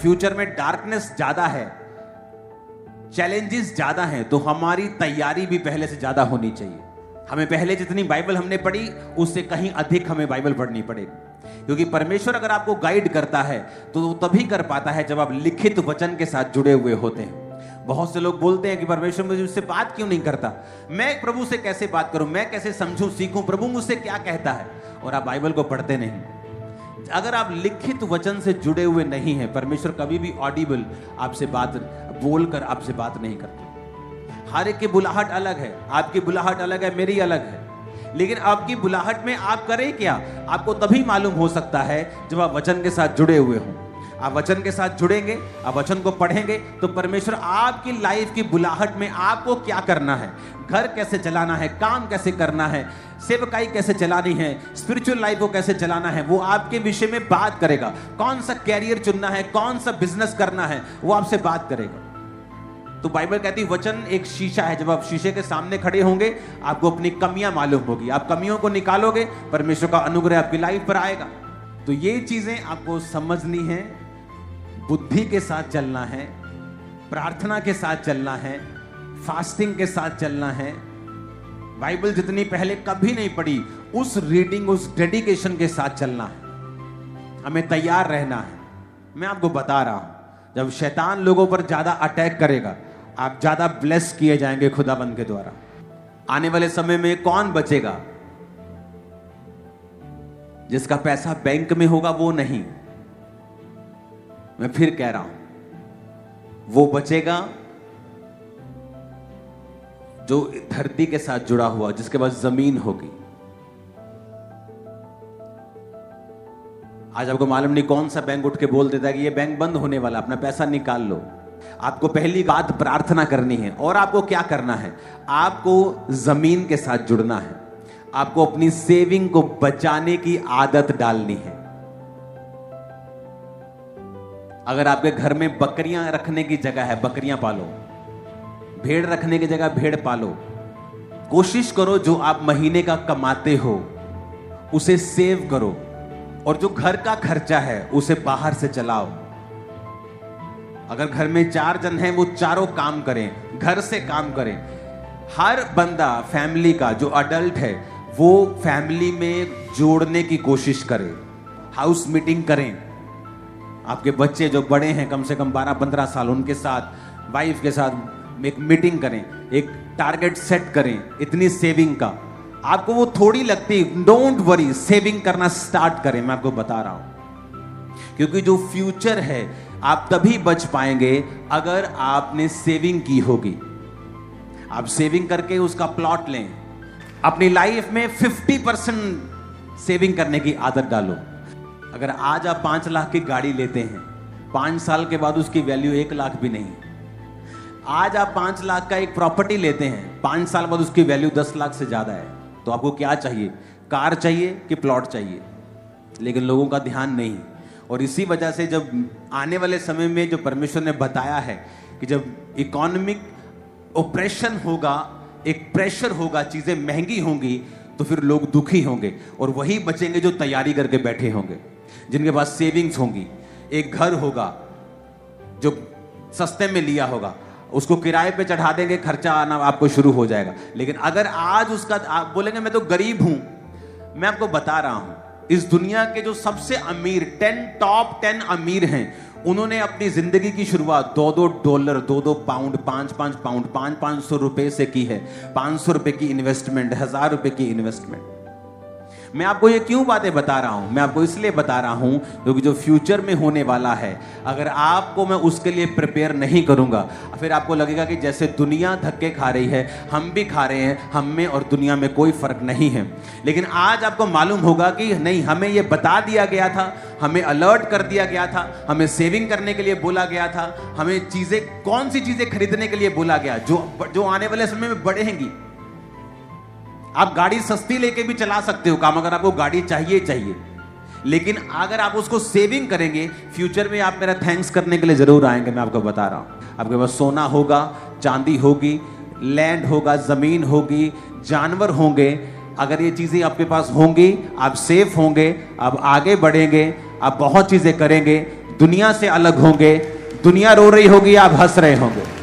Future में darkness ज्यादा है, चैलेंजेस ज्यादा हैं, तो हमारी तैयारी भी पहले से ज्यादा होनी चाहिए। हमें पहले जितनी बाइबल हमने पढ़ी उससे कहीं अधिक हमें बाइबल पढ़नी पड़ेगी, क्योंकि परमेश्वर अगर आपको गाइड करता है तो वो तभी कर पाता है जब आप लिखित वचन के साथ जुड़े हुए होते हैं। बहुत से लोग बोलते हैं कि परमेश्वर मुझे उससे बात क्यों नहीं करता, मैं प्रभु से कैसे बात करूं, मैं कैसे समझूं सीखूं, प्रभु मुझसे क्या कहता है, और आप बाइबल को पढ़ते नहीं। अगर आप लिखित वचन से जुड़े हुए नहीं हैं, परमेश्वर कभी भी ऑडिबल आपसे बात बोलकर आपसे बात नहीं करते। हर एक की बुलाहट अलग है, आपकी बुलाहट अलग है, मेरी अलग है, लेकिन आपकी बुलाहट में आप करें क्या, आपको तभी मालूम हो सकता है जब आप वचन के साथ जुड़े हुए हों। आप वचन के साथ जुड़ेंगे, आप वचन को पढ़ेंगे, तो परमेश्वर आपकी लाइफ की बुलाहट में आपको क्या करना है, घर कैसे चलाना है, काम कैसे करना है, सेवकाई कैसे चलानी है, स्पिरिचुअल लाइफ को कैसे चलाना है, वो आपके विषय में बात करेगा। कौन सा कैरियर चुनना है, कौन सा बिजनेस करना है, वो आपसे बात करेगा। तो बाइबल कहती है वचन एक शीशा है, जब आप शीशे के सामने खड़े होंगे आपको अपनी कमियां मालूम होगी, आप कमियों को निकालोगे, परमेश्वर का अनुग्रह आपकी लाइफ पर आएगा। तो ये चीजें आपको समझनी है, बुद्धि के साथ चलना है, प्रार्थना के साथ चलना है, फास्टिंग के साथ चलना है। बाइबल जितनी पहले कभी नहीं पढ़ी उस रीडिंग, उस डेडिकेशन के साथ चलना है, हमें तैयार रहना है। मैं आपको बता रहा हूं, जब शैतान लोगों पर ज्यादा अटैक करेगा, आप ज्यादा ब्लेस किए जाएंगे खुदाबंद के द्वारा। आने वाले समय में कौन बचेगा? जिसका पैसा बैंक में होगा वो नहीं, मैं फिर कह रहा हूं, वो बचेगा जो धरती के साथ जुड़ा हुआ, जिसके पास जमीन होगी। आज आपको मालूम नहीं कौन सा बैंक उठ के बोल देता है कि ये बैंक बंद होने वाला, अपना पैसा निकाल लो। आपको पहली बात प्रार्थना करनी है, और आपको क्या करना है, आपको जमीन के साथ जुड़ना है, आपको अपनी सेविंग को बचाने की आदत डालनी है। अगर आपके घर में बकरियां रखने की जगह है, बकरियां पालो, भेड़ रखने की जगह भेड़ पालो। कोशिश करो जो आप महीने का कमाते हो उसे सेव करो, और जो घर का खर्चा है उसे बाहर से चलाओ। अगर घर में 4 जन हैं, वो चारों काम करें, घर से काम करें। हर बंदा फैमिली का जो अडल्ट है वो फैमिली में जोड़ने की कोशिश करे, हाउस मीटिंग करें। आपके बच्चे जो बड़े हैं, कम से कम 12-15 साल, उनके साथ, वाइफ के साथ एक मीटिंग करें, एक टारगेट सेट करें इतनी सेविंग का। आपको वो थोड़ी लगती, डोंट वरी, सेविंग करना स्टार्ट करें। मैं आपको बता रहा हूं, क्योंकि जो फ्यूचर है आप तभी बच पाएंगे अगर आपने सेविंग की होगी। आप सेविंग करके उसका प्लॉट लें, अपनी लाइफ में 50% सेविंग करने की आदत डालो। अगर आज आप 5 लाख की गाड़ी लेते हैं, 5 साल के बाद उसकी वैल्यू 1 लाख भी नहीं। आज आप 5 लाख का एक प्रॉपर्टी लेते हैं, 5 साल बाद उसकी वैल्यू 10 लाख से ज्यादा है। तो आपको क्या चाहिए, कार चाहिए कि प्लॉट चाहिए? लेकिन लोगों का ध्यान नहीं, और इसी वजह से जब आने वाले समय में जो परमेश्वर ने बताया है कि जब इकोनॉमिक ऑपरेशन होगा, एक प्रेशर होगा, चीजें महंगी होंगी, तो फिर लोग दुखी होंगे, और वही बचेंगे जो तैयारी करके बैठे होंगे, जिनके पास सेविंग्स होंगी। एक घर होगा जो सस्ते में लिया होगा, उसको किराए पे चढ़ा देंगे, खर्चा आना आपको शुरू हो जाएगा। लेकिन अगर आज उसका आप बोलेंगे मैं तो गरीब हूं, मैं आपको बता रहा हूं, इस दुनिया के जो सबसे अमीर टॉप 10 अमीर हैं, उन्होंने अपनी जिंदगी की शुरुआत $2 2 पाउंड, 5 पाउंड, 500 रुपए से की है। 500 रुपए की इन्वेस्टमेंट, 1000 रुपए की इन्वेस्टमेंट। मैं आपको ये क्यों बातें बता रहा हूं? मैं आपको इसलिए बता रहा हूं क्योंकि जो फ्यूचर में होने वाला है, अगर आपको मैं उसके लिए प्रिपेयर नहीं करूंगा, फिर आपको लगेगा कि जैसे दुनिया धक्के खा रही है हम भी खा रहे हैं, हम में और दुनिया में कोई फर्क नहीं है। लेकिन आज आपको मालूम होगा कि नहीं, हमें ये बता दिया गया था, हमें अलर्ट कर दिया गया था, हमें सेविंग करने के लिए बोला गया था, हमें चीजें, कौन सी चीजें खरीदने के लिए बोला गया जो आने वाले समय में बढ़ेंगी। आप गाड़ी सस्ती लेके भी चला सकते हो काम, अगर आपको गाड़ी चाहिए, लेकिन अगर आप उसको सेविंग करेंगे, फ्यूचर में आप मेरा थैंक्स करने के लिए जरूर आएंगे। मैं आपको बता रहा हूं, आपके पास सोना होगा, चांदी होगी, लैंड होगा, जमीन होगी, जानवर होंगे। अगर ये चीजें आपके पास होंगी, आप सेफ होंगे, आप आगे बढ़ेंगे, आप बहुत चीजें करेंगे दुनिया से अलग होंगे, दुनिया रो रही होगी, आप हंस रहे होंगे।